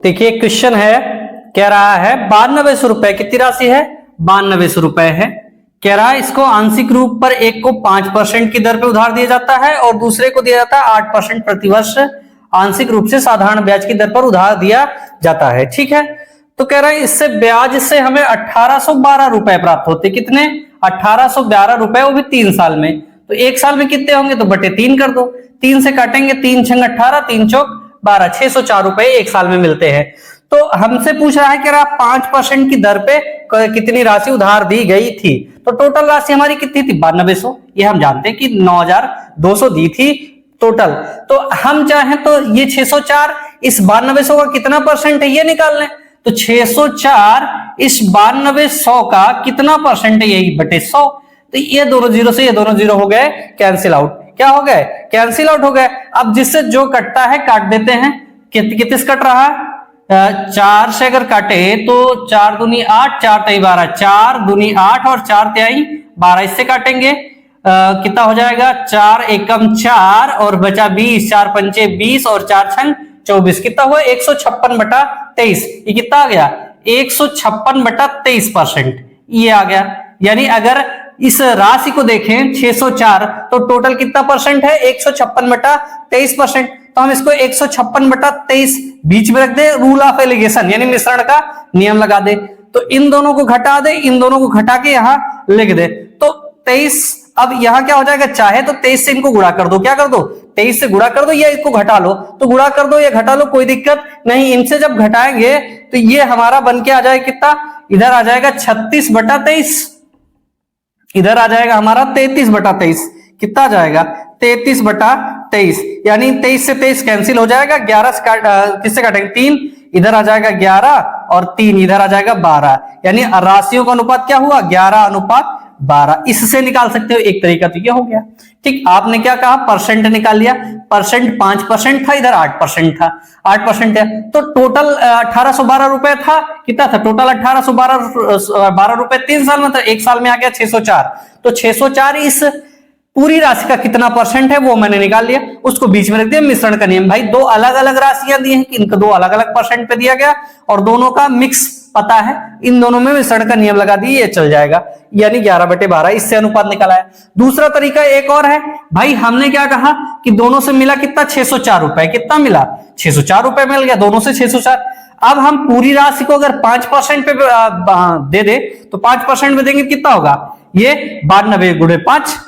देखिए क्वेश्चन है, कह रहा है 9200 रुपए, कितनी राशि है? 9200 रुपए है। कह रहा है इसको आंशिक रूप पर एक को 5% की दर पे उधार दिया जाता है और दूसरे को दिया जाता है 8% प्रतिवर्ष आंशिक रूप से साधारण ब्याज की दर पर उधार दिया जाता है। ठीक है, तो कह रहा है इससे ब्याज से हमें 1812 रुपए प्राप्त होते। कितने? 1812 रुपए, वो भी 3 साल में। तो 1 साल में कितने होंगे? तो बटे 3 कर दो, 3 से काटेंगे, 3 छंग 18, 3 चौक 12, 604 रुपए 1 साल में मिलते हैं। तो हमसे पूछ रहा है कि 5% की दर पे कितनी राशि उधार दी गई थी। तो टोटल राशि हमारी कितनी थी? 9200। ये हम जानते हैं कि 9200 दी थी टोटल। तो हम चाहें तो ये 604 इस 9200 का कितना परसेंट है ये निकाल लें। तो 604 इस 9200 का कितना परसेंट है? यही बटे 100। तो ये दोनों जीरो से ये दोनों जीरो हो गए कैंसिल आउट। क्या हो गए? कैंसिल आउट हो गए। अब जिससे जो कटता है काट देते हैं। कितने से कट रहा है? 4 से अगर काटे तो 4 दूनी 8, 4 तिहाई 12, 4 दूनी 8 और 4 तिहाई 12, इससे काटेंगे कितना हो जाएगा? 4 एकम 4 और बचा 20, 4 पंचे 20 और 4 छंग 24, कितना हुआ? 156/23। ये कितना आ गया? 156/23% ये आ गया। यानी अगर इस राशि को देखें 604 तो टोटल कितना परसेंट है? 156/23%। तो हम इसको 156/23 बीच में रख दे, रूल ऑफ एलिगेशन यानी मिश्रण का नियम लगा दे। तो इन दोनों को घटा दे, इन दोनों को घटा के यहां लिख दे। तो 23, अब यहां क्या हो जाएगा? चाहे तो 23 से इनको गुणा कर दो। क्या कर दो? 23 से गुणा कर दो या इसको घटा लो। तो गुणा कर दो या घटा लो, कोई दिक्कत नहीं। इनसे जब घटाएंगे तो ये हमारा बन के आ जाएगा कितना? इधर आ जाएगा 36/23, इधर आ जाएगा हमारा 33/23। कितना आ जाएगा? 33/23। यानी 23 से 23 कैंसिल हो जाएगा। 11 से किससे काटेंगे? 3, इधर आ जाएगा 11 और 3 इधर आ जाएगा 12। यानी राशियों का अनुपात क्या हुआ? 11/12। इससे निकाल सकते हो एक तरीका, तो ये हो गया। ठीक, आपने क्या कहा? परसेंट निकाल लिया। परसेंट 5% था, इधर 8% था। 8% है तो टोटल 1812 रुपए था। कितना था टोटल? 1812 रुपए 3 साल में था। 1 साल में आ गया 604। तो 604 इस पूरी राशि का कितना परसेंट है वो मैंने निकाल लिया, उसको बीच में रख दिया। मिश्रण का नियम, भाई 2 अलग अलग राशियां दी हैं कि इनको 2 अलग अलग परसेंट पे दिया गया और दोनों का मिक्स पता है, इन दोनों में मिश्रण का नियम लगा दिए, ये चल जाएगा। यानी 11/12 इससे अनुपात निकाला है। दूसरा तरीका एक और है, भाई हमने क्या कहा कि दोनों से मिला कितना? 604 रुपए। कितना मिला? 604 रुपए मिल गया दोनों से 604। अब हम पूरी राशि को अगर 5% पे दे दे तो 5% में देंगे कितना होगा? ये 92 गुणे 5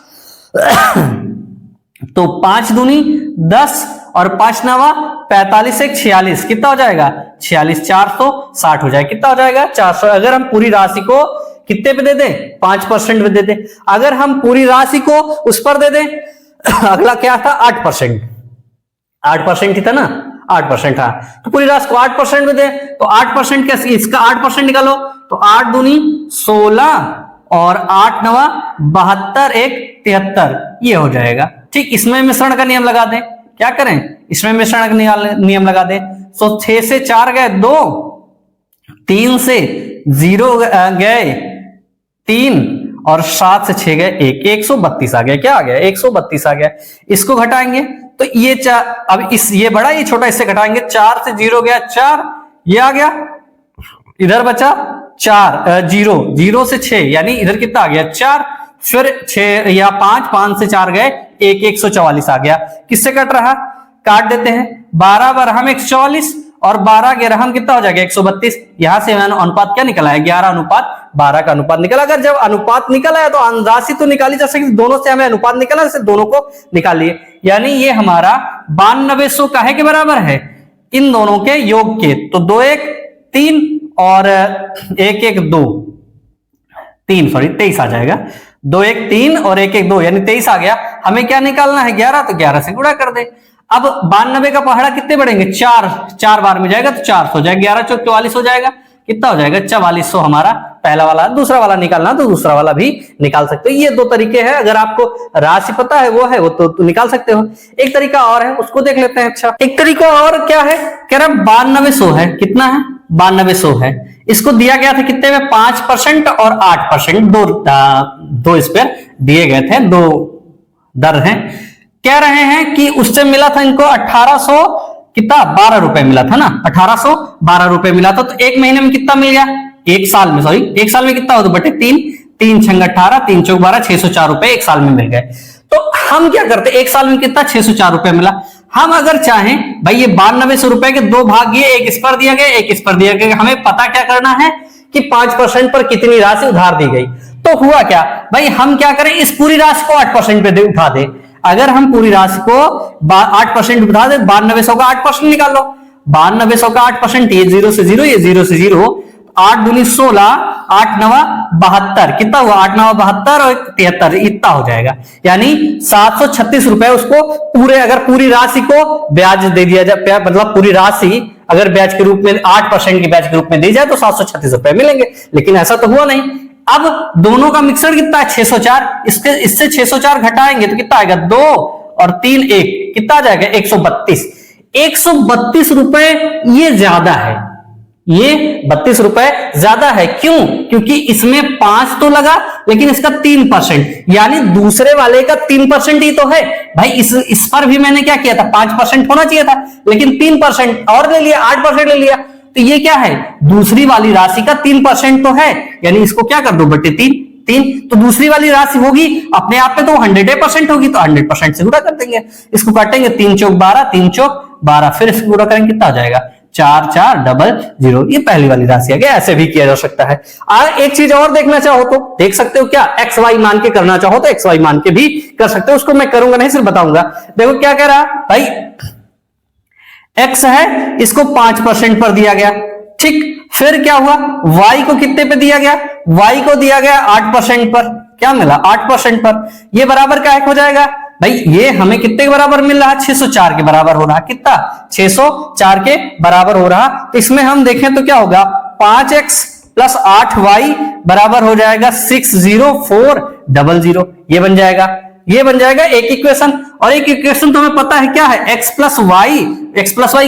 तो 5 दूनी 10 और 5 नवा 45, 1 46, कितना हो जाएगा? 46, 460 हो जाएगा। कितना हो जाएगा? 400। अगर हम पूरी राशि को कितने पे दे दें? 5% पे दे दें। अगर हम पूरी राशि को उस पर दे दें, अगला क्या था? 8%। 8% ही था ना? 8% था। तो पूरी राशि को 8% में दे तो 8% कैसे? इसका 8% निकालो तो 8 दूनी 16 और 8 नवा 72, 1 73, ये हो जाएगा। ठीक, इसमें मिश्रण का नियम लगा दें। क्या करें? इसमें मिश्रण का नियम लगा दें। तो 6 से 4 गए 2, 3 से 0 गए 3 और 7 से 6 गए 1, 132 आ गया। क्या आ गया? 132 आ गया। इसको घटाएंगे तो ये 4, अब ये बड़ा ये छोटा, इससे घटाएंगे। 4 से 0 गया 4, ये आ गया। इधर बचा 4, 0 से 6 यानी इधर कितना आ गया? 4, फिर 6 या 5 से 4 गए 1, 144 आ गया। किससे कट रहा? काट देते हैं। 12 बार हम 144 और 12 11 हम कितना हो जाएगा? 132। यहां से अनुपात क्या निकला है? 11/12 का अनुपात निकला। अगर जब अनुपात निकला है तो राशि तो निकाली जा सकती, दोनों से हमें अनुपात निकला, जैसे दोनों को निकालिए। यानी ये हमारा 9200 काहे के बराबर है? इन दोनों के योग के। तो 2 1 3 और 1 1 2 3, सॉरी 23 आ जाएगा। 2 1 3 और 1 1 2 यानी 23 आ गया। हमें क्या निकालना है? 11, तो 11 से गुणा कर दे। अब 92 का पहाड़ा कितने बढ़ेंगे? 4 बार में जाएगा तो 400 हो जाएगा। 11 चौक 44 हो जाएगा। कितना हो जाएगा? 4400 हमारा पहला वाला। दूसरा वाला निकालना तो दूसरा वाला भी निकाल सकते हो। ये 2 तरीके हैं, अगर आपको राशि पता है वो है वो तो निकाल सकते हो। एक तरीका और है, उसको देख लेते हैं। अच्छा, एक तरीका और क्या है? कह रहा 9200 है। कितना है? 9200 है। इसको दिया गया था कितने में? 5% और 8%, दो इस पर दिए गए थे, 2 दर हैं। कह रहे हैं कि उससे मिला था इनको 1800 कितना 12 रुपए मिला था ना, 1812 रुपए मिला था। तो एक महीने में कितना मिल गया, एक साल में, सॉरी एक साल में कितना हो, तो बटे 3, 3 छंग 18, 3 चौक 12, 604 रुपए एक साल में मिल गए। तो हम क्या करते, एक साल में कितना 604 रुपए मिला। हम अगर चाहें भाई ये 9200 रुपए के दो भाग, ये एक इस पर दिया गया, एक इस पर दिया गया, हमें पता क्या करना है कि 5% पर कितनी राशि उधार दी गई। तो हुआ क्या भाई, हम क्या करें, इस पूरी राशि को 8% पे उठा दे। अगर हम पूरी राशि को 8% उठा दे, 9200 का 8% निकाल लो, 9200 का 8%, ये 0 से 0, ये 0 से 0, 8 दूनी 16, 8 नवा 72, कितना हुआ, 8 नवा 72 और 73, इतना हो जाएगा। यानी 736 रुपए उसको पूरे, अगर पूरी राशि को ब्याज दे दिया जाए, मतलब पूरी राशि अगर ब्याज के रूप में 8% के ब्याज के रूप में दी जाए तो 736 रुपए मिलेंगे। लेकिन ऐसा तो हुआ नहीं। अब दोनों का मिक्सर कितना है, 604, इससे 604 घटाएंगे तो कितना आएगा, 2 और 3 1, कितना आ जाएगा 132। 132 रुपए ये ज्यादा है, ये 32 रुपए ज्यादा है। क्यों, क्योंकि इसमें 5 तो लगा लेकिन इसका 3%, यानी दूसरे वाले का 3% ही तो है भाई। इस पर भी मैंने क्या किया था, 5% होना चाहिए था, लेकिन 3% और ले लिया, 8% ले लिया। तो ये क्या है, दूसरी वाली राशि का 3% तो है, यानी इसको क्या कर दो, बटे 3, तो दूसरी वाली राशि होगी अपने आप में तो 100% होगी, तो 100% से गुणा कर देंगे, इसको काटेंगे, 3 चौक 12, 3 चौक 12, फिर इसको गुणा करेंगे, कितना आ जाएगा, 4400। ये पहली वाली राशि आ गया। ऐसे भी किया जा सकता है। एक चीज और देखना चाहो तो देख सकते हो, क्या एक्स वाई मान के करना चाहो तो एक्स वाई मान के भी कर सकते हो, उसको मैं करूंगा नहीं, सिर्फ बताऊंगा। देखो क्या कह रहा भाई, एक्स है, इसको 5% पर दिया गया, ठीक। फिर क्या हुआ, y को कितने पे दिया गया, y को दिया गया 8% पर, क्या मिला 8% पर, ये बराबर क्या हो जाएगा भाई, ये हमें कितने के बराबर मिल रहा है, 604 के बराबर हो रहा, कितना 604 के बराबर हो रहा। तो इसमें हम देखें तो क्या होगा, 5x प्लस 8y बराबर हो जाएगा 60400, ये बन जाएगा, ये बन जाएगा एक इक्वेशन। और एक इक्वेशन तो हमें पता है क्या है, x प्लस वाई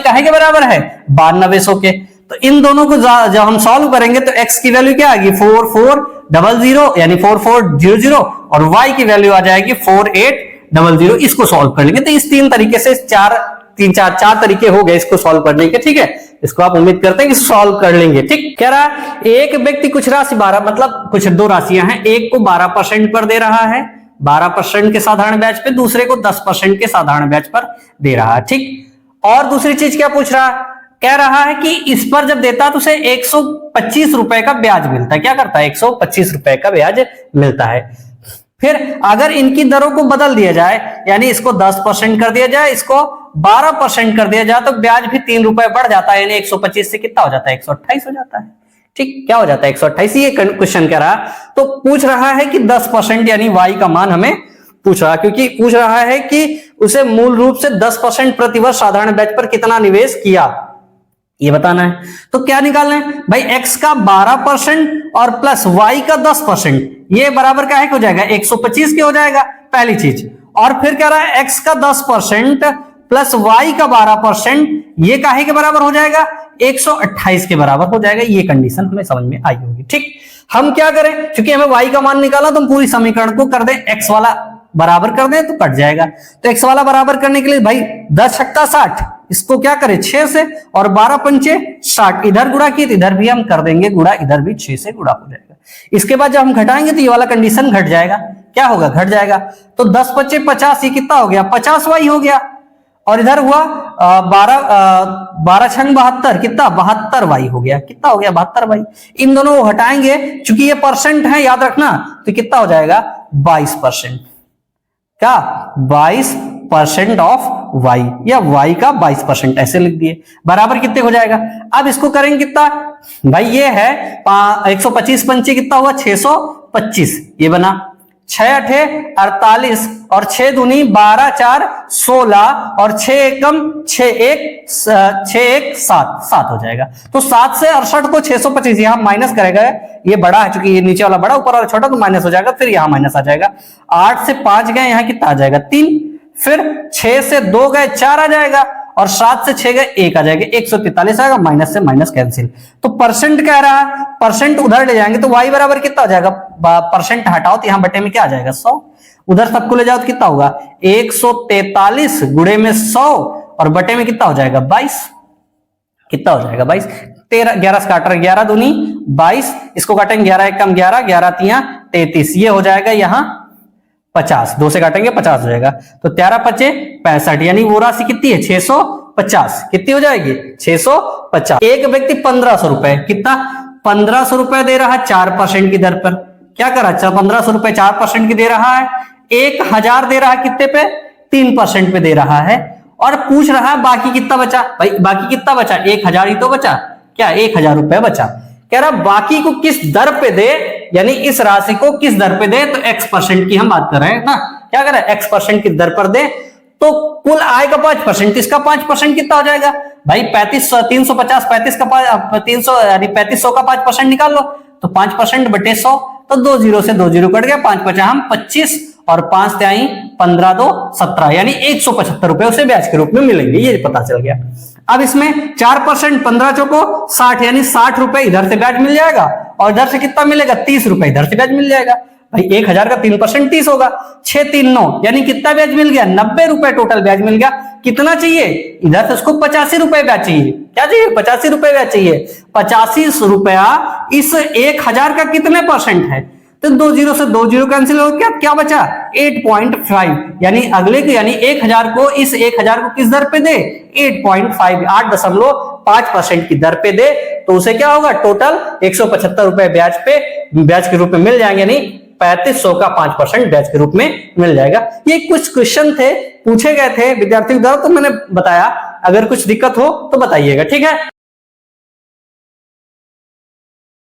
काहे के बराबर है, 9200 के। तो इन दोनों को जब हम सॉल्व करेंगे तो x की वैल्यू क्या आएगी, 4400 यानी 4400, और y की वैल्यू आ जाएगी 4800। इसको सॉल्व कर लेंगे। तो इस 3 तरीके से चार तरीके हो गए इसको सॉल्व करने के, ठीक है। इसको आप उम्मीद करते हैं कि सॉल्व कर लेंगे, ठीक। कह रहा एक व्यक्ति कुछ राशि 12, मतलब कुछ दो राशियां हैं, एक को 12% पर दे रहा है, 12% के साधारण ब्याज पे, दूसरे को 10% के साधारण ब्याज पर दे रहा है, ठीक। और दूसरी चीज क्या पूछ रहा है, कह रहा है कि इस पर जब देता है तो उसे 125 रुपए का ब्याज मिलता है। क्या करता है, 125 रुपए का ब्याज मिलता है। फिर अगर इनकी दरों को बदल दिया जाए, यानी इसको 10% कर दिया जाए, इसको 12% कर दिया जाए, तो ब्याज भी 3 रुपए बढ़ जाता है, यानी 125 से कितना हो जाता है, 128 हो जाता है, ठीक। क्या हो जाता है, 128। ये क्वेश्चन कह रहा, तो पूछ रहा है कि 10% यानी y का मान हमें पूछ रहा, क्योंकि पूछ रहा है कि उसे मूल रूप से 10% प्रतिवर्ष साधारण ब्याज पर कितना निवेश किया, ये बताना है। तो क्या निकालना है भाई, x का 12% और प्लस y का 10%, ये बराबर क्या है हो जाएगा, 125 के हो जाएगा, पहली चीज। और फिर कह रहा है x का 10% प्लस y का 12%, ये काहे के बराबर हो जाएगा, 128 के बराबर हो जाएगा। ये कंडीशन हमें समझ में आई होगी, ठीक। हम क्या करें, क्योंकि हमें y का मान निकाला, तो हम पूरी समीकरण को कर दें x वाला बराबर कर दें तो कट जाएगा। तो x वाला बराबर करने के लिए भाई 10 छक्का 60, इसको क्या करें 6 से, और 12 पंचे 60, इधर गुणा किए तो इधर भी हम कर देंगे गुणा, इधर भी 6 से गुणा हो जाएगा। इसके बाद जब हम घटाएंगे तो ये वाला कंडीशन घट जाएगा, क्या होगा, घट जाएगा। तो 10 पच्चे 50, ये कितना हो गया, 50y हो गया। और इधर हुआ 12 छंग 72, कितना 72y हो गया, कितना हो गया 72y। इन दोनों को हटाएंगे, चूंकि ये परसेंट है याद रखना, तो कितना हो जाएगा 22%, क्या 22% ऑफ y, या y का 22% ऐसे लिख दिए, बराबर कितने हो जाएगा। अब इसको करेंगे कितना भाई, ये है 125 पंचे कितना हुआ 625, ये बना 6 अठे 48, और 6 दूनी 12 4 16, और 6 एकम 6 1 7 हो जाएगा। तो 7 से 68 को 625 यहां माइनस करेगा, ये बड़ा है चूंकि ये नीचे वाला बड़ा ऊपर वाला छोटा, तो माइनस हो जाएगा, फिर यहां माइनस आ जाएगा। 8 से 5 गए, यहां कितना आ जाएगा 3, फिर 6 से 2 गए 4 आ जाएगा, और 7 से 6 गए 1 आ जाएगा, 143 आएगा, माइनस से माइनस कैंसिल। तो परसेंट कह रहा है, परसेंट उधर ले जाएंगे तो y बराबर कितना हो जाएगा, परसेंट हटाओ तो यहां बटे में क्या आ जाएगा 100, उधर सबको ले जाओ तो कितना होगा 143 गुणे में 100, और बटे में कितना हो जाएगा 22, कितना हो जाएगा 22, 13 11 से काट रहे 11 दूनी 22, इसको काटेंगे 11 एक कम 11, 11 तिया 33, ये हो जाएगा यहाँ 50, 2 से काटेंगे 50 हो जाएगा, तो 13 पचे 65, यानी वो राशि कितनी है 650, कितनी हो जाएगी 650। एक व्यक्ति 1500 रुपए, कितना 1500 रुपए दे रहा है 4% की दर पर, क्या करा 1500 रुपए 4% की दे रहा है, 1000 दे रहा है कितने पे 3% पे दे रहा है, और पूछ रहा है बाकी कितना बचा, भाई बाकी कितना बचा 1000 ही तो बचा, क्या 1000 रुपए बचा, कह रहा बाकी को किस दर पे दे, यानी इस राशि को किस दर पे दे, तो x% की हम बात कर रहे हैं ना, क्या कर रहे हैं x% की दर पर दे, तो कुल आय का 5%, इसका 5% कितना हो जाएगा भाई 350, 35 का 300 यानी 3500 का 5% निकाल लो, तो 5% बटे 100, तो 2 जीरो से 2 जीरो कट गया, 5 पचा हम 25 और 5 त्याई 15 2 17, यानी 175 रुपए उसे ब्याज के रूप में मिलेंगे, ये पता चल गया। अब इसमें 4% 15 चौको 60, यानी 60 रुपए इधर से ब्याज मिल जाएगा, और इधर से कितना मिलेगा 30 रुपए इधर से ब्याज मिल जाएगा, भाई 1000 का 3% 30 होगा, 6 3 9, यानी कितना ब्याज मिल गया 90 रुपए टोटल ब्याज मिल गया। कितना चाहिए इधर से उसको 85 रुपए ब्याज चाहिए, क्या चाहिए 85 रुपए ब्याज चाहिए, 85 रुपया इस 1000 का कितने परसेंट है, तो 2 जीरो से 2 जीरो कैंसिल हो गया, क्या बचा 8.5, यानी अगले को यानी 1000 को इस 1000 को किस दर पे दे 8.5 8.5% की दर पे दे, तो उसे क्या होगा टोटल 175 रुपए ब्याज के रूप में मिल जाएंगे, यानी 3500 का 5% ब्याज के रूप में मिल जाएगा। ये कुछ क्वेश्चन थे पूछे गए थे विद्यार्थियों द्वारा, तो मैंने बताया, अगर कुछ दिक्कत हो तो बताइएगा, ठीक है।